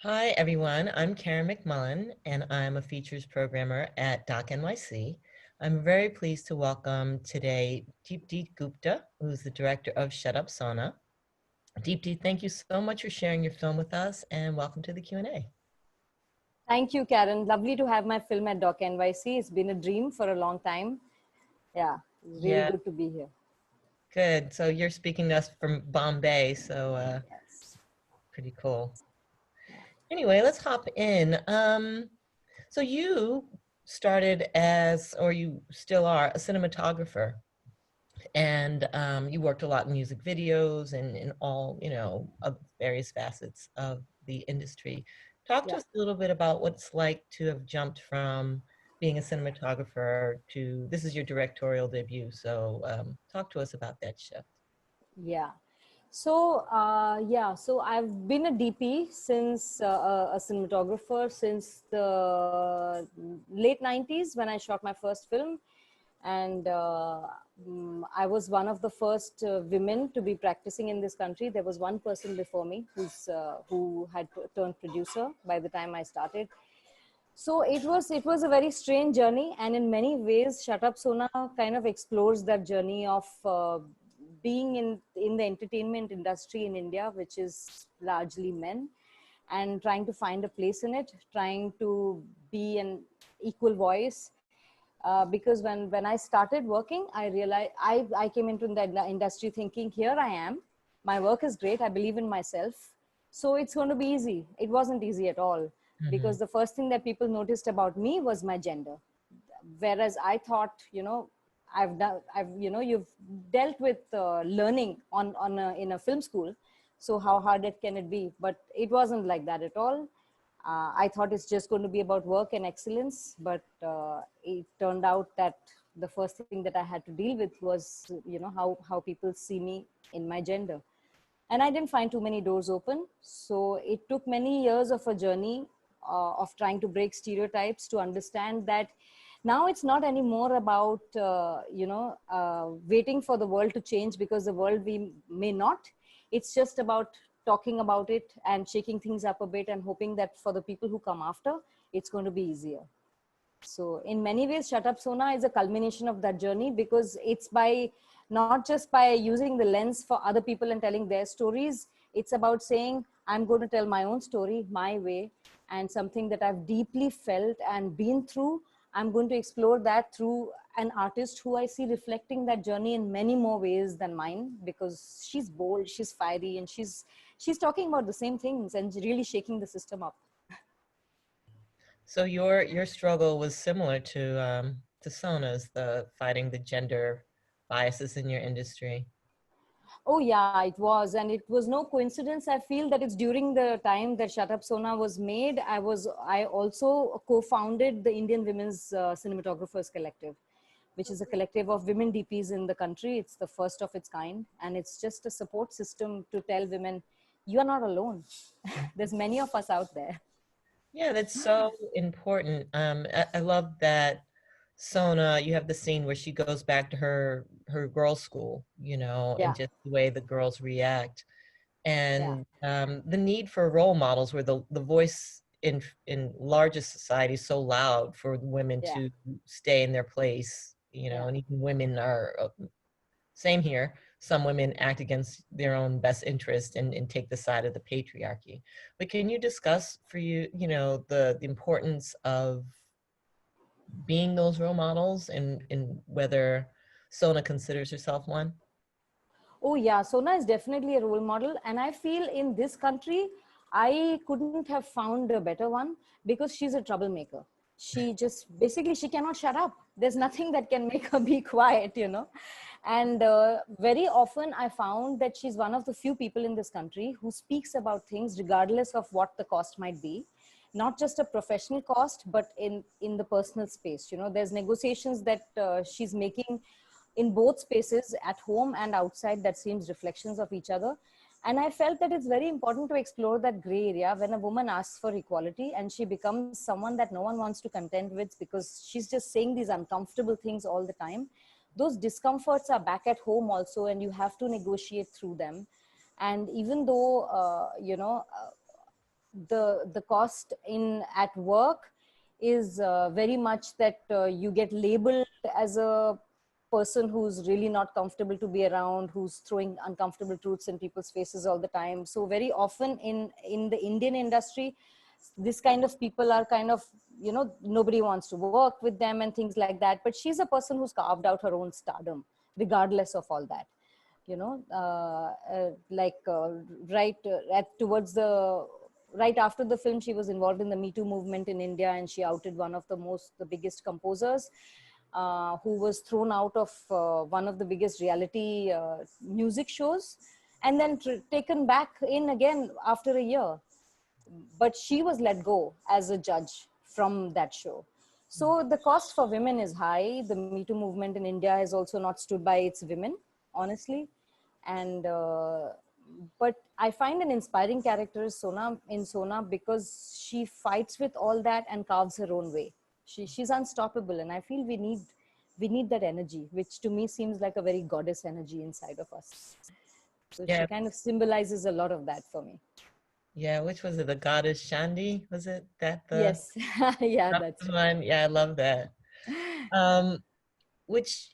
Hi, everyone. I'm Karen McMullen, and I'm a features programmer at Doc NYC. I'm very pleased to welcome today Deepti Gupta, who's the director of Up Sona. Deepti, thank you so much for sharing your film with us, and welcome to the Q&A. Thank you, Karen. Lovely to have my film at Doc NYC. It's been a dream for a long time. Yeah, it's really Yeah, good to be here. good. So you're speaking to us from Bombay, so Yes. pretty cool. Anyway, let's hop in. So you started as, or you still are, a cinematographer. And you worked a lot in music videos and in all, of various facets of the industry. Talk to Yeah. us a little bit about what it's like to have jumped from being a cinematographer to, this is your directorial debut. So talk to us about that shift. Yeah. So I've been a DP since a cinematographer since the late 90s when I shot my first film. And I was one of the first women to be practicing in this country. There was one person before me who had turned producer by the time I started. So it was a very strange journey, and in many ways, Shut Up Sona kind of explores that journey of being in the entertainment industry in India, which is largely men, and trying to find a place in it, trying to be an equal voice. Because when I started working, I realized I came into the industry thinking, here I am, my work is great, I believe in myself, so it's going to be easy. It wasn't easy at all, Mm-hmm. because the first thing that people noticed about me was my gender. Whereas I thought, you've dealt with learning in a film school, so how hard it can it be? But it wasn't like that at all. I thought it's just going to be about work and excellence, but it turned out that the first thing that I had to deal with was, how people see me in my gender. And I didn't find too many doors open. So it took many years of a journey of trying to break stereotypes, to understand that now it's not anymore about, waiting for the world to change, because the world we may not. It's just about talking about it and shaking things up a bit and hoping that for the people who come after, it's going to be easier. So in many ways, Shut Up Sona is a culmination of that journey, because it's by not just by using the lens for other people and telling their stories. It's about saying, I'm going to tell my own story my way, and something that I've deeply felt and been through. I'm going to explore that through an artist who I see reflecting that journey in many more ways than mine, because she's bold, she's fiery, and she's talking about the same things and really shaking the system up. So your struggle was similar to Sona's, the fighting the gender biases in your industry. Oh yeah, it was, and it was no coincidence. I feel that it's during the time that Shut Up Sona was made. I also co-founded the Indian Women's Cinematographers Collective, which is a collective of women DPs in the country. It's the first of its kind, and it's just a support system to tell women, you are not alone. There's many of us out there. Yeah, that's so important. I love that Sona, you have the scene where she goes back to her girls' school, and Yeah, just the way the girls react, yeah, and the need for role models, where the voice in largest society is so loud for women yeah, to stay in their place, yeah. and even women are same here. Some women act against their own best interest and take the side of the patriarchy. But can you discuss for you, the importance of being those role models and whether Sona considers herself one? Oh yeah, Sona is definitely a role model, and I feel in this country, I couldn't have found a better one, because she's a troublemaker. She just basically she cannot shut up. There's nothing that can make her be quiet. And very often I found that she's one of the few people in this country who speaks about things regardless of what the cost might be, not just a professional cost, but in the personal space. There's negotiations that she's making in both spaces, at home and outside, that seems reflections of each other. And I felt that it's very important to explore that gray area when a woman asks for equality and she becomes someone that no one wants to contend with, because she's just saying these uncomfortable things all the time. Those discomforts are back at home also, and you have to negotiate through them. And even though the cost in at work is very much that you get labeled as a person who's really not comfortable to be around, who's throwing uncomfortable truths in people's faces all the time. So very often in the Indian industry, this kind of people are kind of, you know, nobody wants to work with them and things like that. But she's a person who's carved out her own stardom regardless of all that, you know. Right at towards the right after the film, she was involved in the Me Too movement in India, and she outed one of the biggest composers, who was thrown out of one of the biggest reality music shows, and then taken back in again after a year. But she was let go as a judge from that show. So the cost for women is high. The Me Too movement in India has also not stood by its women, honestly. And but I find an inspiring character in Sona because she fights with all that and carves her own way. She's unstoppable, and I feel we need that energy, which to me seems like a very goddess energy inside of us. So she Yeah, kind of symbolizes a lot of that for me. yeah. Which was it? The goddess Shandi? Was it that Yes, yeah, that's that's the right. one? Yeah, I love that. Um, which,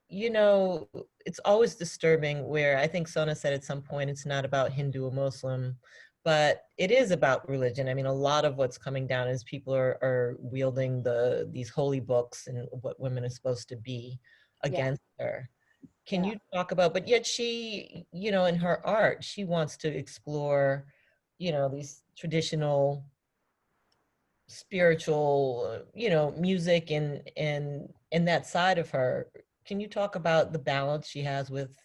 you know, it's always disturbing where I think Sona said at some point it's not about Hindu or Muslim, but it is about religion. I mean, a lot of what's coming down is people are wielding these holy books and what women are supposed to be Yeah, against her. Can yeah. you talk about, but yet she, you know, in her art, she wants to explore, you know, these traditional spiritual, you know, music and that side of her. Can you talk about the balance she has with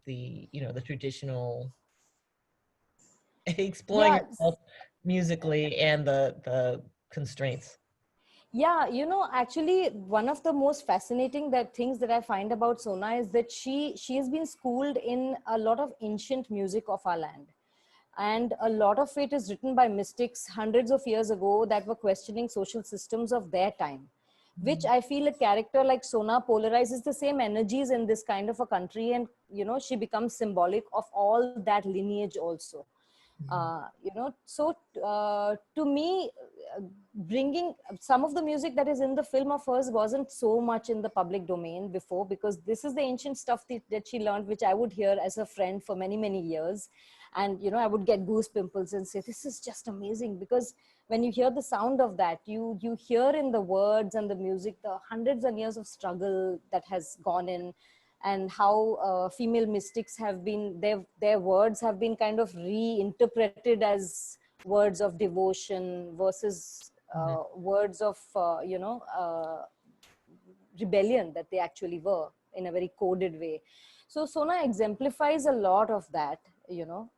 the, you know, the traditional exploring Yeah, herself musically and the constraints? yeah, you know, actually, one of the most fascinating that things that I find about Sona is that she has been schooled in a lot of ancient music of our land, and a lot of it is written by mystics hundreds of years ago that were questioning social systems of their time. Which I feel a character like Sona polarizes the same energies in this kind of a country, and you know, she becomes symbolic of all that lineage also. To me, bringing some of the music that is in the film of hers wasn't so much in the public domain before, because this is the ancient stuff that she learned, which I would hear as a friend for many many years. And you know, I would get goose pimples and say, this is just amazing, because when you hear the sound of that, you hear in the words and the music the hundreds and years of struggle that has gone in, and how female mystics have been, their words have been kind of reinterpreted as words of devotion versus Mhm, words of rebellion that they actually were, in a very coded way. So Sona exemplifies a lot of that, you know.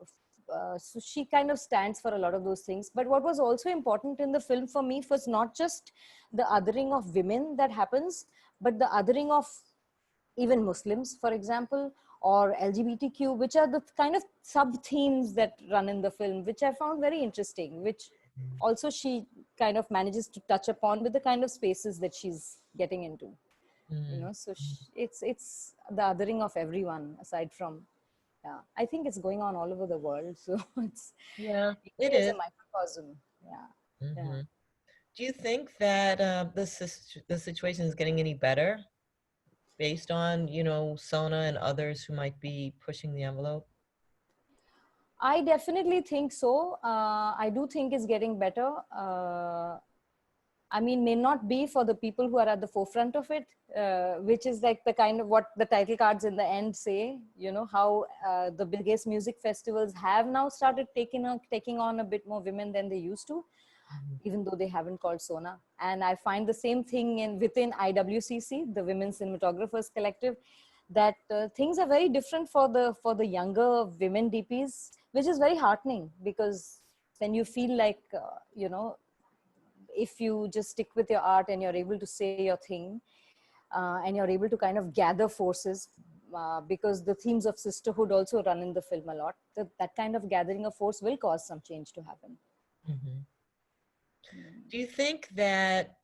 So she kind of stands for a lot of those things. But what was also important in the film for me was not just the othering of women that happens, but the othering of even Muslims, for example, or LGBTQ, which are the kind of sub themes that run in the film, which I found very interesting, which also she kind of manages to touch upon with the kind of spaces that she's getting into. You mhm, know, so mhm. it's the othering of everyone aside from, yeah. I think it's going on all over the world, so it's Yeah, it India is a is. microcosm. Yeah, yeah. Hmm. Do you think that the situation is getting any better based on, you know, Sona and others who might be pushing the envelope? I definitely think so. I do think it's getting better. I mean, may not be for the people who are at the forefront of it, which is like the kind of what the title cards in the end say. You know how the biggest music festivals have now started taking on a bit more women than they used to, Mhm, even though they haven't called Sona. And I find the same thing within IWCC, the Women Cinematographers Collective, that things are very different for the younger women DPs, which is very heartening, because then you feel like if you just stick with your art and you're able to say your thing, and you're able to kind of gather forces, because the themes of sisterhood also run in the film a lot, that kind of gathering of force will cause some change to happen. mhm. Do you think that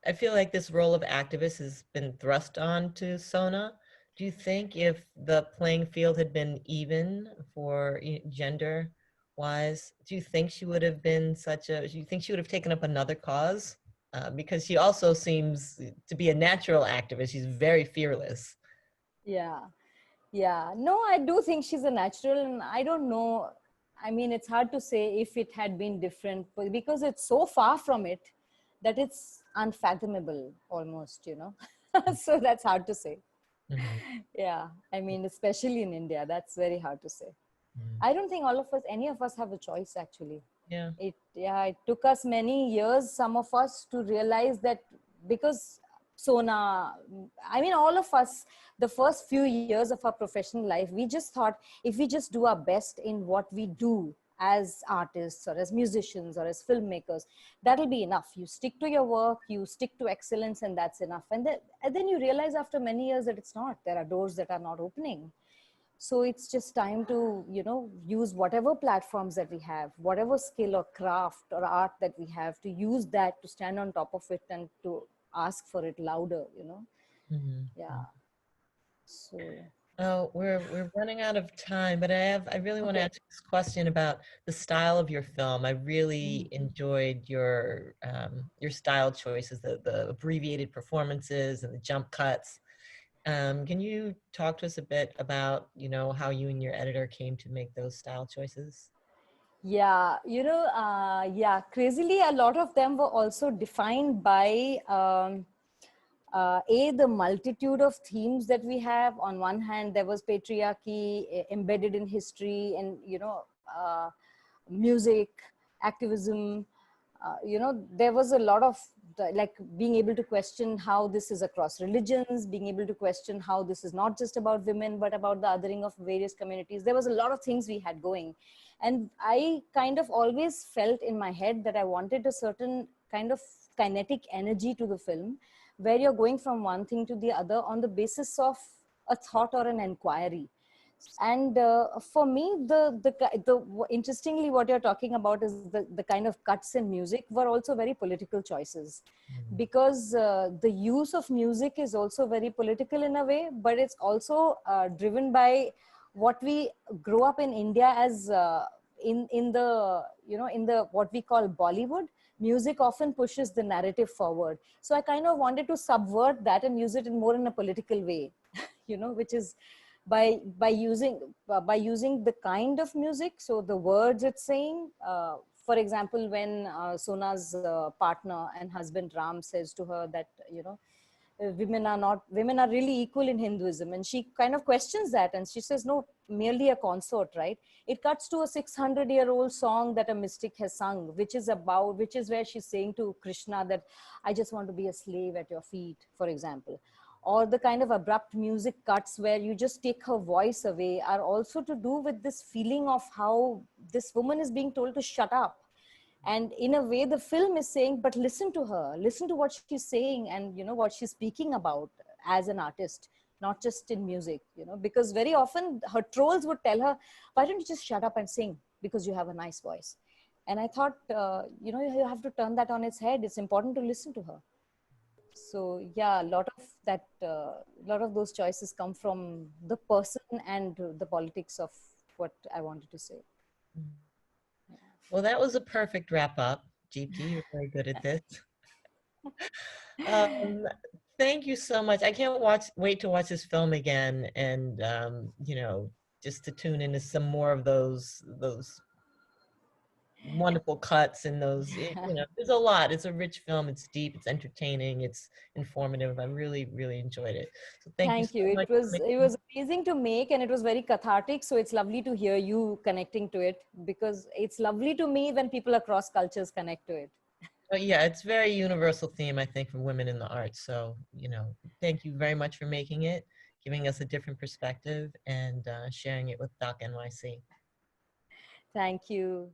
I feel like this role of activist has been thrust on to Sona? Do you think if the playing field had been even for gender, wise, do you think she would have been do you think she would have taken up another cause? Because she also seems to be a natural activist. She's very fearless. Yeah. Yeah, no, I do think she's a natural, and I don't know. I mean, it's hard to say if it had been different because it's so far from it that it's unfathomable almost, you know. So that's hard to say. Mhm. Yeah, I mean, especially in India, that's very hard to say. Mhm. I don't think all of us, any of us, have a choice actually. Yeah. Yeah, it took us many years, some of us, to realize that, because Sona, I mean, all of us, the first few years of our professional life, we just thought if we just do our best in what we do as artists or as musicians or as filmmakers, that'll be enough. You stick to your work, you stick to excellence, and that's enough. And then you realize after many years that it's not. There are doors that are not opening. So it's just time to, use whatever platforms that we have, whatever skill or craft or art that we have, to use that to stand on top of it and to ask for it louder. Mhm. Yeah. So, Oh, we're running out of time, but I really want to okay. ask this question about the style of your film. I really Mm. enjoyed your style choices, the abbreviated performances and the jump cuts. Can you talk to us a bit about, how you and your editor came to make those style choices? Yeah, yeah, crazily, a lot of them were also defined by the multitude of themes that we have. On one hand, there was patriarchy embedded in history, and music, activism. There was a lot of like being able to question how this is across religions, being able to question how this is not just about women but about the othering of various communities. There was a lot of things we had going, and I kind of always felt in my head that I wanted a certain kind of kinetic energy to the film, where you're going from one thing to the other on the basis of a thought or an inquiry. And for me, interestingly, what you're talking about is the kind of cuts in music were also very political choices, Mm. because the use of music is also very political in a way, but it's also driven by what we grow up in India as, in the, in the what we call Bollywood. Music often pushes the narrative forward, so I kind of wanted to subvert that and use it in more in a political way, which is by using the kind of music, so the words it's saying. For example, when Sona's partner and husband Ram says to her that, women are really equal in Hinduism, and she kind of questions that, and she says, no, merely a consort, right? It cuts to a 600-year-old song that a mystic has sung, which is where she's saying to Krishna that I just want to be a slave at your feet, for example. Or the kind of abrupt music cuts where you just take her voice away are also to do with this feeling of how this woman is being told to shut up. And in a way, the film is saying, but listen to her, listen to what she's saying, and what she's speaking about as an artist, not just in music. Because very often her trolls would tell her, why don't you just shut up and sing, because you have a nice voice. And I thought, you have to turn that on its head. It's important to listen to her. So yeah, a lot of those choices come from the person and the politics of what I wanted to say. Mm. Well, that was a perfect wrap up, Deepti. You're very good at this. Um, Thank you so much. I can't wait to watch this film again, and just to tune into some more of those wonderful cuts and there's a lot. It's a rich film. It's deep. It's entertaining. It's informative. I really, really enjoyed it. So thank you Thank so you. It much for was it making. was amazing to make, and it was very cathartic. So it's lovely to hear you connecting to it, because it's lovely to me when people across cultures connect to it. But yeah, it's very universal theme, I think, for women in the arts. So, thank you very much for making it, giving us a different perspective, and sharing it with Doc NYC. Thank you.